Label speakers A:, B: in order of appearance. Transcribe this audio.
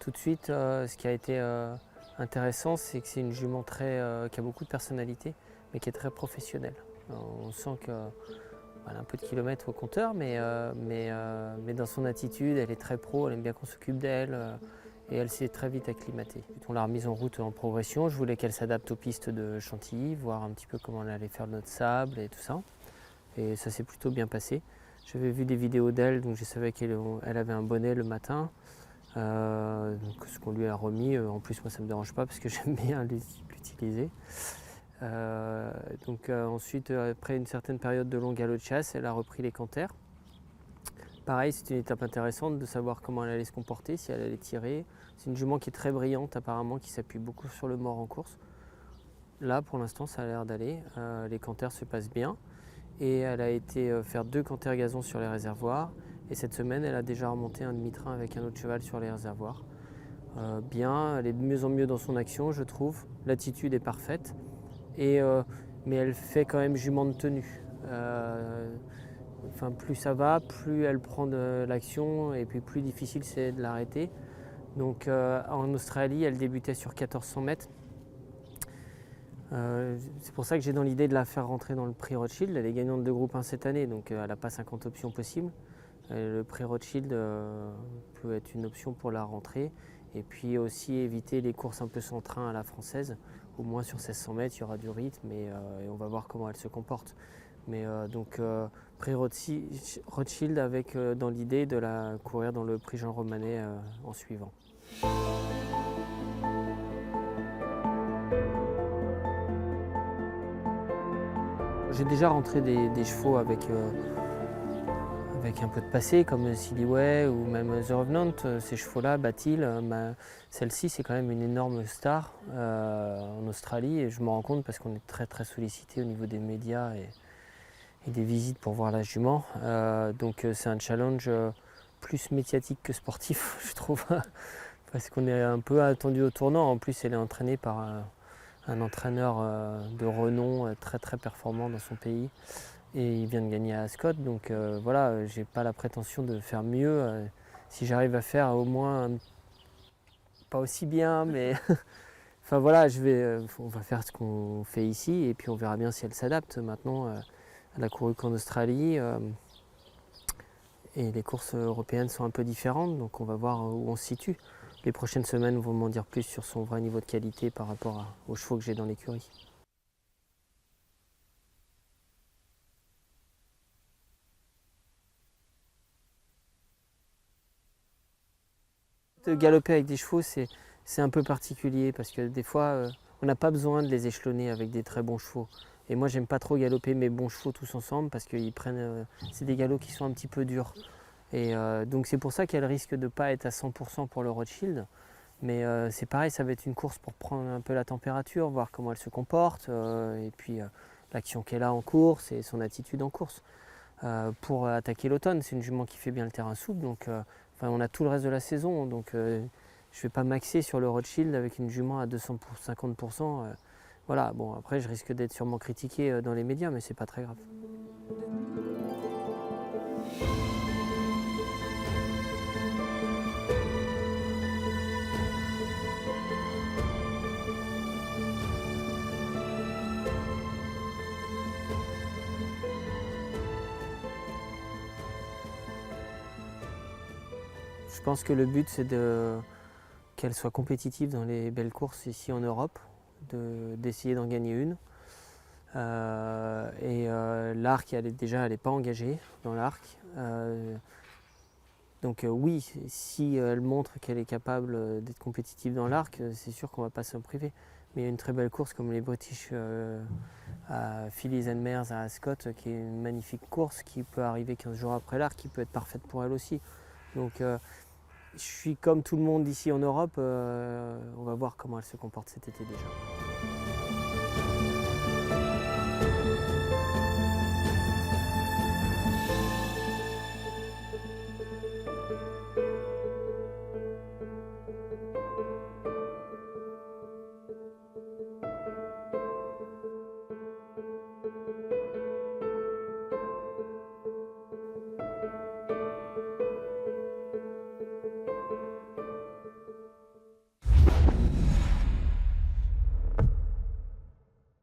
A: Tout de suite, ce qui a été intéressant, c'est que c'est une jument qui a beaucoup de personnalité, mais qui est très professionnelle. On sent qu'elle a un peu de kilomètres au compteur, mais dans son attitude, elle est très pro, elle aime bien qu'on s'occupe d'elle, et elle s'est très vite acclimatée. On l'a remise en route en progression, je voulais qu'elle s'adapte aux pistes de Chantilly, voir un petit peu comment elle allait faire notre sable et tout ça. Et ça s'est plutôt bien passé. J'avais vu des vidéos d'elle, donc je savais qu'elle avait un bonnet le matin. Donc ce qu'on lui a remis, en plus moi ça ne me dérange pas parce que j'aime bien l'utiliser. Ensuite, après une certaine période de long galop de chasse, elle a repris les canters. Pareil, c'est une étape intéressante de savoir comment elle allait se comporter, si elle allait tirer. C'est une jument qui est très brillante apparemment, qui s'appuie beaucoup sur le mors en course. Là pour l'instant ça a l'air d'aller, les canters se passent bien. Et elle a été faire 2 canters gazon sur les réservoirs. Et cette semaine, elle a déjà remonté un demi-train avec un autre cheval sur les réservoirs. Bien, elle est de mieux en mieux dans son action, je trouve. L'attitude est parfaite. Mais elle fait quand même jument de tenue. Plus ça va, plus elle prend de l'action et puis plus difficile c'est de l'arrêter. Donc en Australie, elle débutait sur 1400 mètres. C'est pour ça que j'ai dans l'idée de la faire rentrer dans le prix Rothschild. Elle est gagnante de groupe 1 cette année, donc elle n'a pas 50 options possibles. Le prix Rothschild peut être une option pour la rentrée. Et puis aussi éviter les courses un peu sans train à la française. Au moins sur 1600 mètres, il y aura du rythme et on va voir comment elle se comporte. Mais prix Rothschild avec dans l'idée de la courir dans le prix Jean Romanet en suivant. J'ai déjà rentré des chevaux avec un peu de passé, comme Silly-Way ou même The Revenant. Ces chevaux-là, Batil, celle-ci c'est quand même une énorme star en Australie et je me rends compte parce qu'on est très sollicité au niveau des médias et des visites pour voir la jument. Donc c'est un challenge plus médiatique que sportif, je trouve, parce qu'on est un peu attendu au tournant. En plus, elle est entraînée par un entraîneur de renom très performant dans son pays et il vient de gagner à Ascot, donc voilà, j'ai pas la prétention de faire mieux. Si j'arrive à faire au moins pas aussi bien, mais enfin voilà, on va faire ce qu'on fait ici et puis on verra bien si elle s'adapte. Maintenant, elle a couru qu'en Australie et les courses européennes sont un peu différentes, donc on va voir où on se situe. Les prochaines semaines vont m'en dire plus sur son vrai niveau de qualité par rapport aux chevaux que j'ai dans l'écurie. De galoper avec des chevaux, c'est un peu particulier parce que des fois, on n'a pas besoin de les échelonner avec des très bons chevaux. Et moi, j'aime pas trop galoper mes bons chevaux tous ensemble parce qu'ils prennent, c'est des galops qui sont un petit peu durs. Et donc c'est pour ça qu'elle risque de ne pas être à 100% pour le Rothschild. Mais c'est pareil, ça va être une course pour prendre un peu la température, voir comment elle se comporte, et puis l'action qu'elle a en course et son attitude en course. Pour attaquer l'automne, c'est une jument qui fait bien le terrain souple, donc on a tout le reste de la saison, donc je ne vais pas m'axer sur le Rothschild avec une jument à 250%. Voilà, bon après je risque d'être sûrement critiqué dans les médias, mais c'est pas très grave. Je pense que le but c'est qu'elle soit compétitive dans les belles courses ici en Europe, d'essayer d'en gagner une. L'arc, elle n'est pas engagée dans l'arc. Oui, si elle montre qu'elle est capable d'être compétitive dans l'arc, c'est sûr qu'on ne va pas s'en priver. Mais il y a une très belle course comme les British à Fillies and Mares à Ascot, qui est une magnifique course qui peut arriver 15 jours après l'arc, qui peut être parfaite pour elle aussi. Donc je suis comme tout le monde ici en Europe, on va voir comment elle se comporte cet été déjà.